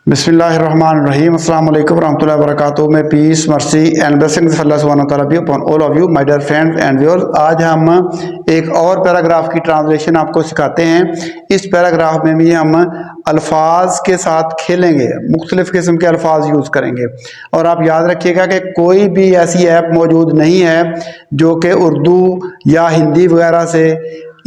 बिस्मिल्लाहिर्रहमानिर्रहीम अस्सलाम वालेकुम रहमतुल्लाहि व बरकातुहू। मैं peace mercy and blessings of Allah सुब्हानहू व तआला be upon all of you my dear friends and viewers. आज हम एक और पैराग्राफ की ट्रांसलेशन आपको सिखाते हैं। इस पैराग्राफ में भी हम अल्फाज के साथ खेलेंगे, मुख्तलिफ किस्म के अल्फाज यूज़ करेंगे। और आप याद रखिएगा कि कोई भी ऐसी ऐप मौजूद नहीं है जो कि उर्दू या हिंदी वगैरह से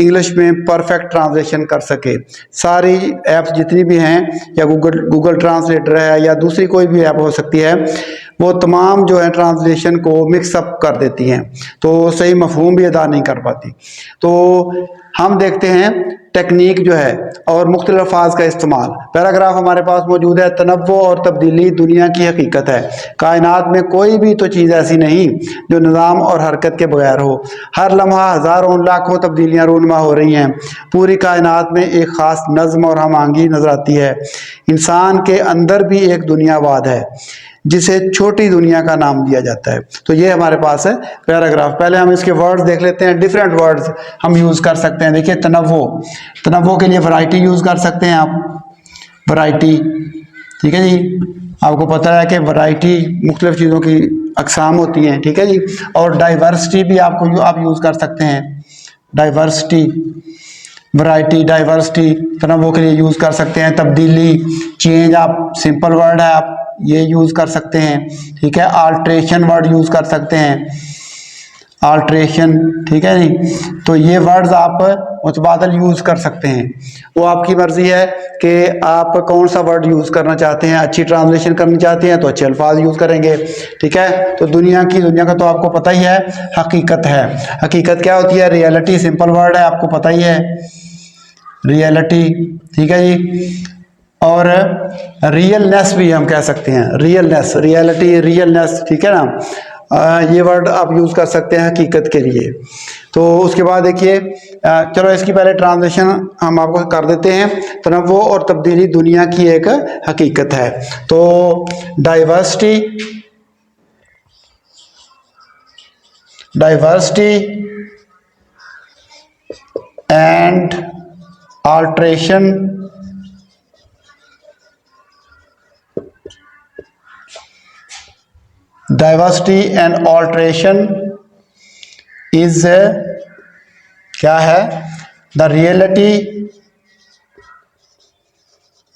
इंग्लिश में परफेक्ट ट्रांसलेशन कर सके। सारी ऐप्स जितनी भी हैं, या गूगल ट्रांसलेटर है या दूसरी कोई भी ऐप हो सकती है, वो तमाम जो है ट्रांसलेशन को मिक्सअप कर देती हैं, तो सही मफहूम भी अदा नहीं कर पाती। तो हम देखते हैं टेक्निक जो है और मुख्तलिफ अल्फाज का इस्तेमाल। पैराग्राफ हमारे पास मौजूद है, तनव्वु और तब्दीली दुनिया की हकीकत है। कायनात में कोई भी तो चीज़ ऐसी नहीं जो निज़ाम और हरकत के बगैर हो। हर लम्हा हज़ारों लाखों तब्दीलियाँ रूनमा हो रही हैं। पूरी कायनात में एक ख़ास नज़्म और हम आहंगी नज़र आती है। इंसान के अंदर भी एक दुनियावाद है जिसे छोटी दुनिया का नाम दिया जाता है। तो ये हमारे पास है पैराग्राफ। पहले हम इसके वर्ड्स देख लेते हैं। डिफरेंट वर्ड्स हम यूज़ कर सकते हैं। देखिए, तनव्वु, तनव्वु के लिए वैरायटी यूज़ कर सकते हैं आप, वैरायटी। ठीक है जी, आपको पता है कि वैरायटी मुख्तलिफ चीज़ों की अक़साम होती हैं। ठीक है जी। और डाइवर्सिटी भी आप यूज़ कर सकते हैं। डाइवर्सिटी, वैरायटी, डाइवर्सिटी तनव्वु के लिए यूज़ कर सकते हैं। तब्दीली, चेंज, आप सिंपल वर्ड है, आप ये यूज़ कर सकते हैं। ठीक है। आल्ट्रेशन वर्ड यूज़ कर सकते हैं, आल्ट्रेशन। ठीक है जी। तो ये वर्ड्स आप मुतबादल यूज़ कर सकते हैं। वो आपकी मर्ज़ी है कि आप कौन सा वर्ड यूज़ करना चाहते हैं। अच्छी ट्रांसलेशन करनी चाहते हैं तो अच्छे अल्फाज यूज़ करेंगे। ठीक है। तो दुनिया का तो आपको पता ही है, हकीकत है। हकीकत क्या होती है? रियलिटी सिंपल वर्ड है, आपको पता ही है, रियलिटी। ठीक है जी। और रियलनेस भी हम कह सकते हैं, रियलनेस, रियलिटी, रियलनेस। ठीक है ना। ये वर्ड आप यूज़ कर सकते हैं हकीकत के लिए। तो उसके बाद देखिए, चलो इसकी पहले ट्रांसलेशन हम आपको कर देते हैं। तनव्वु और तब्दीली दुनिया की एक हकीकत है। तो diversity, diversity and alteration diversity and alteration is क्या है? The reality,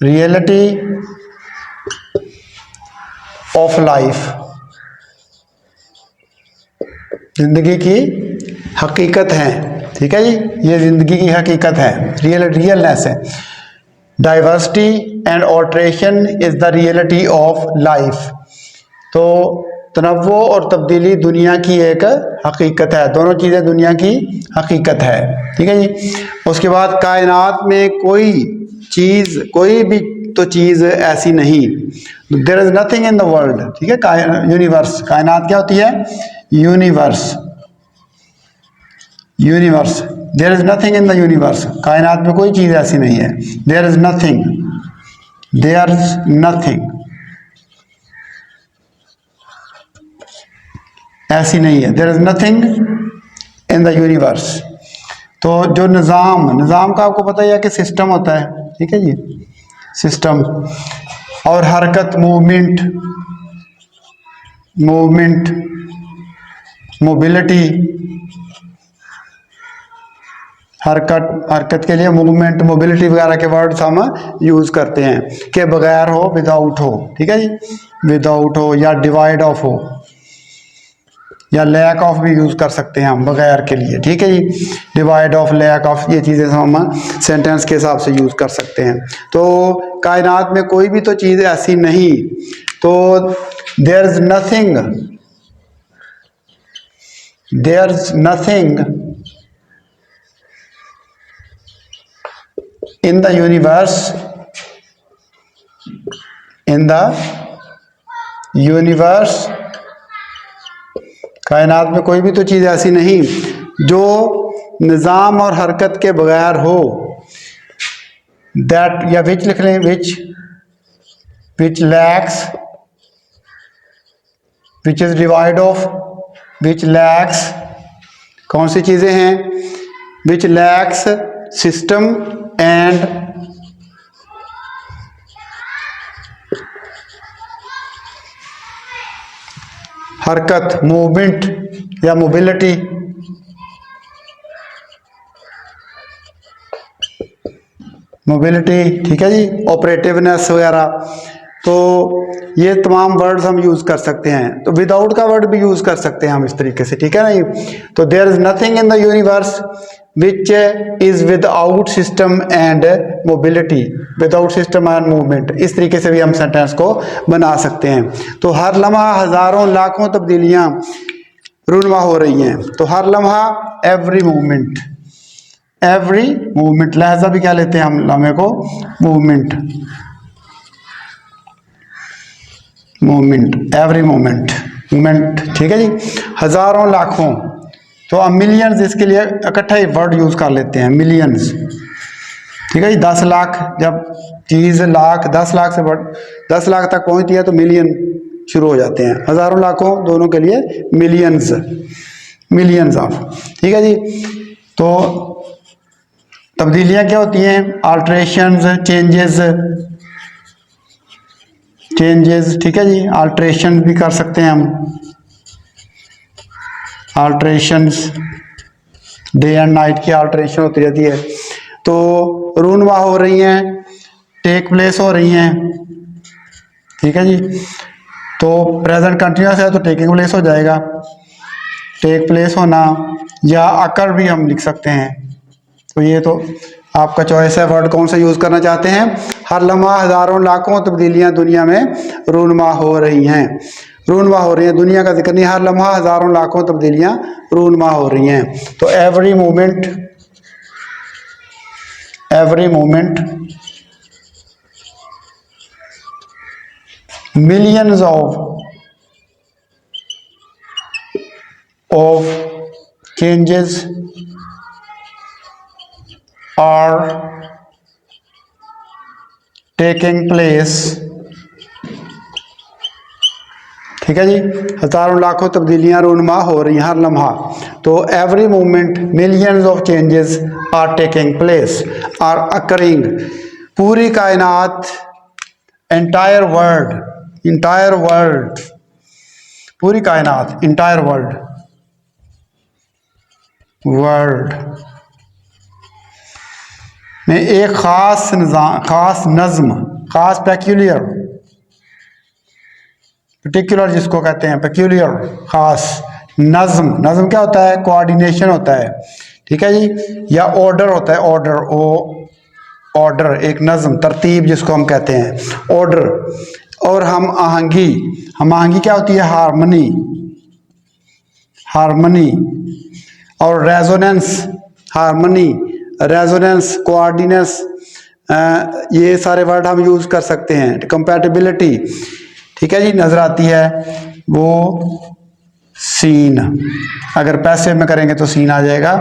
reality of life, जिंदगी की हकीकत है। ठीक है जी, ये जिंदगी की हकीकत है, रियलनेस है। Diversity and alteration is the reality of life. तो तनव्वु और तब्दीली दुनिया की एक हकीकत है। दोनों चीज़ें दुनिया की हकीकत है। ठीक है जी। उसके बाद कायनात में कोई चीज़, कोई भी तो चीज़ ऐसी नहीं। There is nothing in the world. ठीक है। यूनिवर्स, कायनात क्या होती है? Universe, universe. There is nothing in the universe. कायनात में कोई चीज़ ऐसी नहीं है। There is nothing, there is nothing, ऐसी नहीं है। There is nothing in the universe. तो जो निज़ाम का आपको पता ही है कि सिस्टम होता है। ठीक है जी, सिस्टम। और हरकत, मूवमेंट, मूवमेंट, मोबिलिटी, हरकत के लिए मूवमेंट, मोबिलिटी वगैरह के वर्ड्स हम यूज़ करते हैं कि बगैर हो, विदाउट हो। ठीक है जी, विदाउट हो या डिवाइड ऑफ हो या लैक ऑफ भी यूज़ कर सकते हैं हम बगैर के लिए। ठीक है जी, डिवाइड ऑफ, लैक ऑफ, ये चीज़ें हम सेंटेंस के हिसाब से यूज़ कर सकते हैं। तो कायनात में कोई भी तो चीज़ ऐसी नहीं। तो there is nothing, there is nothing in the universe, in the universe. कायनात में कोई भी तो चीज़ ऐसी नहीं जो निज़ाम और हरकत के बगैर हो। दैट, या विच लिख लें, which lacks, which is divide of, which lacks, कौन सी चीज़ें हैं? विच लैक्स सिस्टम एंड हरकत, मूवमेंट या मोबिलिटी, मोबिलिटी, ठीक है जी, ऑपरेटिवनेस वगैरह। तो ये तमाम वर्ड्स हम यूज़ कर सकते हैं। तो विदाउट का वर्ड भी यूज़ कर सकते हैं हम इस तरीके से, ठीक है ना जी। तो there is nothing in the universe which is without system and mobility, without system and movement, इस तरीके से भी हम सेंटेंस को बना सकते हैं। तो हर लम्हा हजारों लाखों तब्दीलियां रूनुमा हो रही हैं। तो हर लम्हा, एवरी मूवमेंट, एवरी मूवमेंट, लहजा भी क्या लेते हैं हम लम्हे को, movement, movement, every movement, movement, ठीक है जी। हजारों लाखों, तो अब मिलियंस, इसके लिए इकट्ठा ही वर्ड यूज कर लेते हैं, मिलियंस, ठीक है जी। 10 लाख, जब चीज लाख, 10 लाख से 10 लाख तक पहुंचती है तो मिलियन शुरू हो जाते हैं। हजारों लाखों दोनों के लिए मिलियंस, मिलियंस ऑफ, ठीक है जी। तो तब्दीलियां क्या होती हैं, अल्ट्रेशंस, चेंजेस, चेंजेस, ठीक है जी। अल्ट्रेशन भी कर सकते हैं हम, अल्ट्रेशंस, डे एंड नाइट की अल्ट्रेशन होती रहती है। तो रूनुमा हो रही हैं, टेक प्लेस हो रही हैं, ठीक है जी। तो प्रेजेंट कंटिन्यूस है तो टेकिंग प्लेस हो जाएगा, टेक प्लेस होना, या अकर भी हम लिख सकते हैं। तो ये तो आपका चॉइस है, वर्ड कौन सा यूज करना चाहते हैं। हर लम्हा हजारों लाखों तब्दीलियां दुनिया में रूनुमा हो रही हैं, रूनुमा हो रही हैं, दुनिया का जिक्र नहीं, हर लम्हा हजारों लाखों तब्दीलियां रूनुमा हो रही हैं। तो every moment, every moment, millions of changes are taking place, ठीक है जी। हजारों लाखों तब्दीलियां रूनुमा हो रही हैं हर लम्हा। तो every moment millions of changes are taking place, are occurring, पूरी कायनात, एंटायर वर्ल्ड, इंटायर वर्ल्ड, पूरी कायनात, इंटायर वर्ल्ड, वर्ल्ड में एक खास निज़ाम, खास नज्म, खास पेक्यूलियर, पर्टिकुलर जिसको कहते हैं पेक्यूलियर, खास नज्म, नज्म क्या होता है, कोऑर्डिनेशन होता है, ठीक है जी। या ऑर्डर होता है, ऑर्डर, ओ ऑर्डर, एक नज्म, तरतीब जिसको हम कहते हैं, ऑर्डर। और हम आहंगी, हम आहंगी क्या होती है, हारमनी, हारमनी। और रेजोनेंस, हारमनी, रेजोनेंस, कोऑर्डिनेंस, ये सारे वर्ड हम यूज कर सकते हैं। कंपैटिबिलिटी, ठीक है जी, नजर आती है वो सीन, अगर पैसे में करेंगे तो सीन आ जाएगा।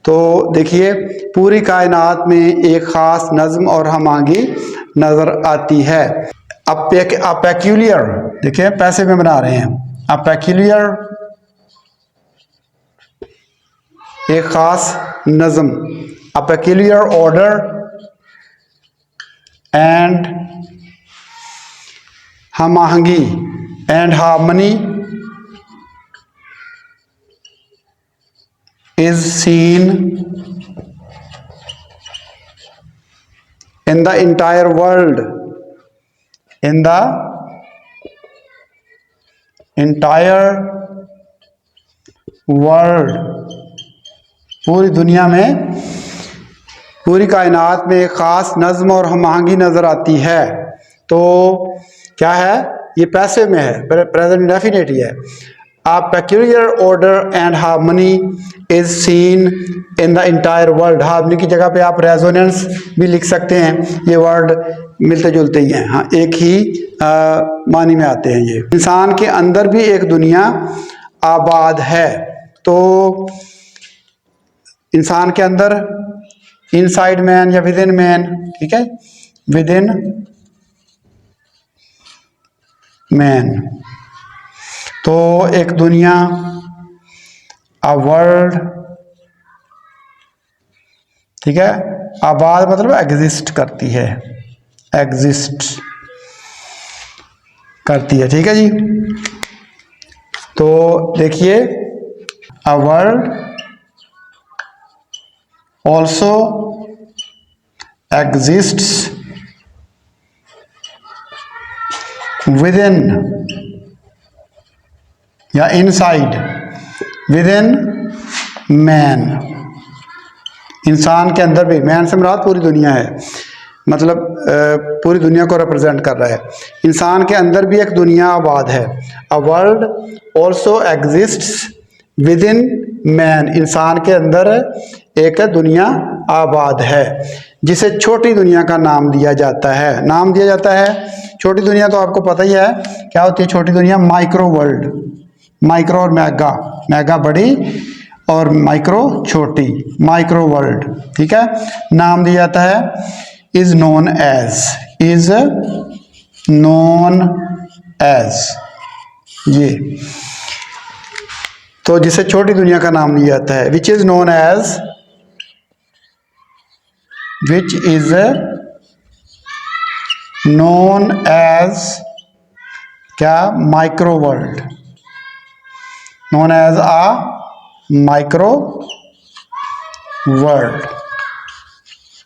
तो देखिए पूरी कायनात में एक खास नज्म और हमागी नजर आती है। अब पेक्यूलियर, देखिए पैसे में बना रहे हैं, अब पेक्यूलियर एक खास नज्म, a peculiar order and hamahangi and harmony is seen in the entire world, in the entire world, पूरी दुनिया में, पूरी कायनात में एक खास नज्म और हमआहंगी नजर आती है। तो क्या है, ये पैसे में है, प्रेजेंट इंडेफिनिट है। A peculiar order and harmony is seen in the entire world। Harmony की जगह पे आप रेजोनेंस भी लिख सकते हैं, ये वर्ड मिलते जुलते ही हैं, हाँ एक ही मानी में आते हैं। ये इंसान के अंदर भी एक दुनिया आबाद है। तो इंसान के अंदर, इनसाइड मैन या विद इन मैन, ठीक है, विद इन मैन, तो एक दुनिया, अ वर्ल्ड, ठीक है, आबाद मतलब एग्जिस्ट करती है, एग्जिस्ट करती है, ठीक है जी। तो देखिए, a world also exists with in या इनसाइड विद इन मैन। इंसान के अंदर भी, मैन से मुराद पूरी दुनिया है, मतलब पूरी दुनिया को रिप्रेजेंट कर रहा है। इंसान के अंदर भी एक दुनिया आबाद है। A world also exists with in man, इंसान के अंदर एक दुनिया आबाद है जिसे छोटी दुनिया का नाम दिया जाता है। नाम दिया जाता है छोटी दुनिया, तो आपको पता ही है क्या होती है छोटी दुनिया। माइक्रो वर्ल्ड, माइक्रो और मैगा, मैगा बड़ी और माइक्रो छोटी, माइक्रो वर्ल्ड, ठीक है। नाम दिया जाता है is known as, is known as, ये तो जिसे छोटी दुनिया का नाम दिया जाता है। Which is known as, which is known as क्या, micro world, known as a micro world,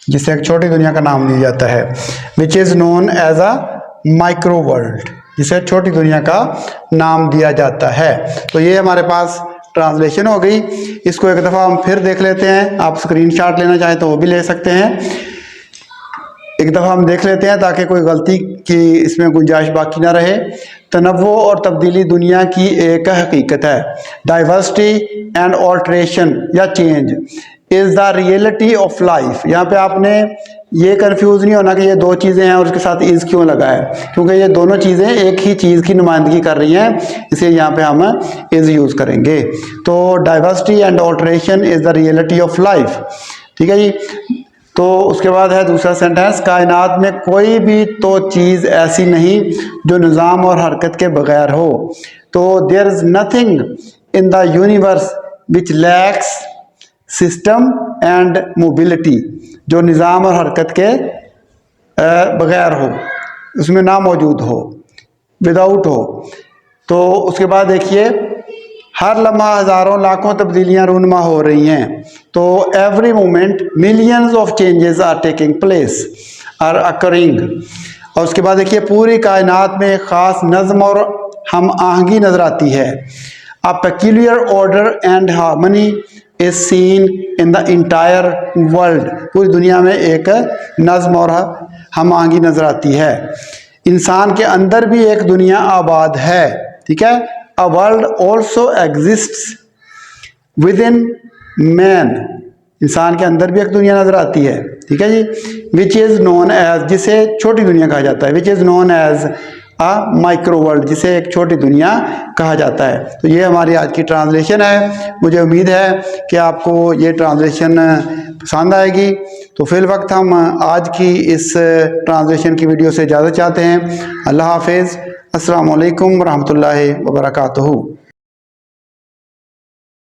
जिसे एक छोटी दुनिया का नाम दिया जाता है। Which is known as a micro world, जिसे छोटी दुनिया का नाम दिया जाता है। तो ये हमारे पास ट्रांसलेशन हो गई। इसको एक दफ़ा हम फिर देख लेते हैं। आप स्क्रीनशॉट लेना चाहें तो वो भी ले सकते हैं। एक दफ़ा हम देख लेते हैं ताकि कोई गलती की इसमें गुंजाइश बाकी ना रहे। तनव्वु और तब्दीली दुनिया की एक हकीकत है। डाइवर्सिटी एंड ऑल्ट्रेशन या change is the reality of life. यहाँ पे आपने ये कंफ्यूज नहीं होना कि ये दो चीज़ें हैं और उसके साथ इज़ क्यों लगा है, क्योंकि ये दोनों चीज़ें एक ही चीज़ की नुमाइंदगी कर रही हैं, इसलिए यहाँ पे हम इज़ यूज़ करेंगे। तो diversity and alteration is the reality of life, ठीक है जी। तो उसके बाद है दूसरा सेंटेंस, कायनात में कोई भी तो चीज़ ऐसी नहीं जो निज़ाम और हरकत के बगैर हो। तो there is nothing in the universe which lacks system and mobility, जो निज़ाम और हरकत के बगैर हो, उसमें ना मौजूद हो, विदाउट हो। तो उसके बाद देखिए, हर लम्हा हज़ारों लाखों तब्दीलियाँ रूनमा हो रही हैं। तो every moment millions of changes are taking place, are occurring. और उसके बाद देखिए, पूरी कायनात में एक ख़ास नज़म और हम आहंगी नज़र आती है। A peculiar order and harmony is seen in the entire world, पूरी दुनिया में एक नज़म और हम आहंगी नज़र आती है। इंसान के अंदर भी एक दुनिया आबाद है, ठीक है। A world also exists with in man, इंसान के अंदर भी एक दुनिया नजर आती है, ठीक है जी। विच इज़ नोन एज, जिसे छोटी दुनिया कहा जाता है। Which is known as a micro world, जिसे एक छोटी दुनिया कहा जाता है। तो ये हमारी आज की ट्रांसलेशन है। मुझे उम्मीद है कि आपको ये ट्रांसलेशन पसंद आएगी। तो फिल वक्त हम आज की इस ट्रांसलेशन की वीडियो से इजाज़त चाहते हैं। अल्लाह हाफिज़। अस्सलामु अलैकुम रहमतुल्लाहि व बरकातुहू।